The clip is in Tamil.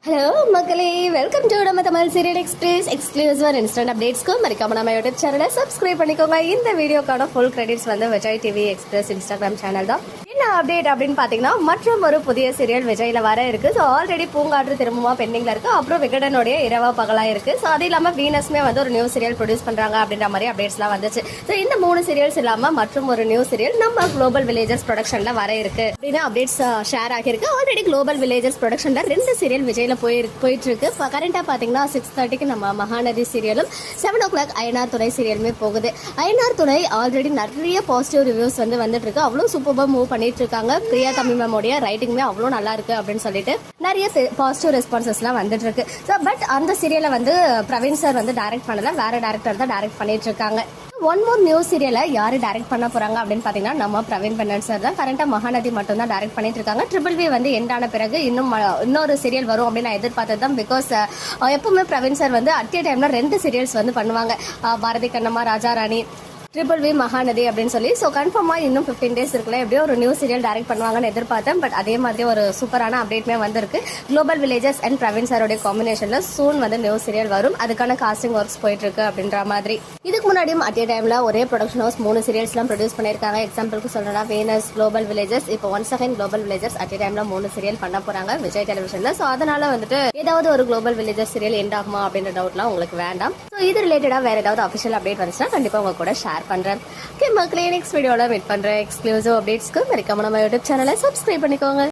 ஹலோ மக்களே, வெல்கம் டு நம்ம Tamil serial express exclusive instant அப்டேட்ஸ்க்கு மறக்காம நம்ம யூடியூப் சேனலை சப்ஸ்கிரைப் பண்ணிக்கோங்க. இந்த வீடியோக்கான ஃபுல் கிரெடிட்ஸ் வந்து Vijay TV express Instagram channel தான். என்ன அப்டேட் அப்படின்னு பார்த்தீங்கன்னா, மற்றும் ஒரு புதிய சீரியல் விஜயில் வர இருக்கு. ஸோ ஆல்ரெடி பூங்காற்று திரும்பமா பெண்டிங்ல இருக்கு. அப்புறம் விகடனுடைய இரவா பகலா இருக்கு. ஸோ அது இல்லாமல் வீனஸ்மே வந்து ஒரு நியூ சீரியல் ப்ரொடியூஸ் பண்றாங்க அப்படின்ற மாதிரி அப்டேட்ஸ்லாம் வந்துச்சு. ஸோ இந்த 3 சீரியல்ஸ் இல்லாம மற்றும் ஒரு நியூ சீரியல் நம்ம குளோபல் வில்லேஜஸ் ப்ரொடக்ஷன்ல வர இருக்கு அப்படின்னு அப்டேட்ஸ் ஷேர் ஆகிருக்கு. ஆல்ரெடி குளோபல் வில்லேஜஸ் ப்ரொடக்ஷன்ல 2 சீரியல் விஜயில போயிட்டு இருக்கு. கரண்டா பாத்தீங்கன்னா 6:30க்கு நம்ம மகாநதி சீரியலும் 7 o'clock அயனார் துணை சீரியலுமே போகுது. அயனார் துணை ஆல்ரெடி நிறைய பாசிட்டிவ் ரிவ்யூஸ் வந்து வந்துட்டு இருக்கு. அவ்வளோ சூப்பராக மூவ் பண்ணிட்டு இருக்காங்க. பிரியா தமிழ் மேமோடைய ரைட்டிங்குமே அவ்வளோ நல்லா இருக்கு அப்படின்னு சொல்லிட்டு நிறைய பாசிட்டிவ் ரெஸ்பான்சஸ்லாம் வந்துட்டு இருக்கு. ஸோ பட் அந்த சீரியலை வந்து பிரவீன் சார் வந்து டைரக்ட் பண்ணல, வேற டேரக்டர் தான் டைரக்ட் பண்ணிட்டு இருக்காங்க. ஒன் மோர் நியூ சீரியலை யாரு டைரக்ட் பண்ண போறாங்க அப்படின்னு பாத்தீங்கன்னா நம்ம பிரவீன் பெண்ணன் சார் தான். கரண்டா மகாநதி மட்டும் தான் டைரக்ட் பண்ணிட்டு இருக்காங்க. ட்ரிபிள் வி வந்து எண்டான பிறகு இன்னொரு சீரியல் வரும் அப்படின்னு நான் எதிர்பார்த்தது தான். பிகாஸ் எப்பவுமே பிரவீன் சார் வந்து அட் ஏ டைம்ல 2 சீரியல்ஸ் வந்து பண்ணுவாங்க. பாரதி கண்ணம்மா, ராஜா ராணி, ட்ரிபிள் வி, மகாநதி அப்படின்னு சொல்லி. ஸோ கன்ஃபார்மாக இன்னும் 15 days இருக்குல்ல, எப்படியோ ஒரு நியூ சீரியல் டைரக்ட் பண்ணுவாங்கன்னு எதிர்பார்த்தேன். பட் அதே மாதிரி ஒரு சூப்பரான அப்டேட்மே வந்திருக்கு. குளோபல் வில்லேஜஸ் அண்ட் பிரவீன் சாரோடைய காம்பினேஷன்ல சூன் வந்து நியூ சீரியல் வரும். அதுக்கான காஸ்டிங் ஒர்க்ஸ் போயிட்டு இருக்கு அப்படின்ற மாதிரி. இதுக்கு முன்னாடியும் அட் ஏ டைம்ல ஒரே ப்ரொடக்ஷன் ஹவுஸ் 3 சீரியல்ஸ்லாம் ப்ரொடியூஸ் பண்ணியிருக்காங்க. எக்ஸாம்பிளுக்கு சொல்லணும்னா வீனஸ், குளோபல் வில்லேஜஸ், இப்போ once again global villages at a டைம்ல 3 சீரியல் பண்ண போறாங்க விஜய் டெலிவிஷன்ல. ஸோ அதனால வந்துட்டு ஏதாவது ஒரு குளோபல் வில்லேஜஸ் சீரியல் எண்ட் ஆகுமா அப்படின்ற டவுட்லாம் உங்களுக்கு வேண்டாம். ஸோ இது ரிலேட்டடா வேற ஏதாவது அஃபிஷியல் அப்டேட் வந்துச்சுன்னா கண்டிப்பா உங்க கூட ஷேர் பண்றேன். மக்களே, நெக்ஸ்ட் வீடியோல மீட் பண்றேன். எக்ஸ்க்ளூசிவ் அப்டேட்ஸ்க்கு மறக்காம நம்ம யூடியூப் சேனலை சப்ஸ்கிரைப் பண்ணிக்கோங்க.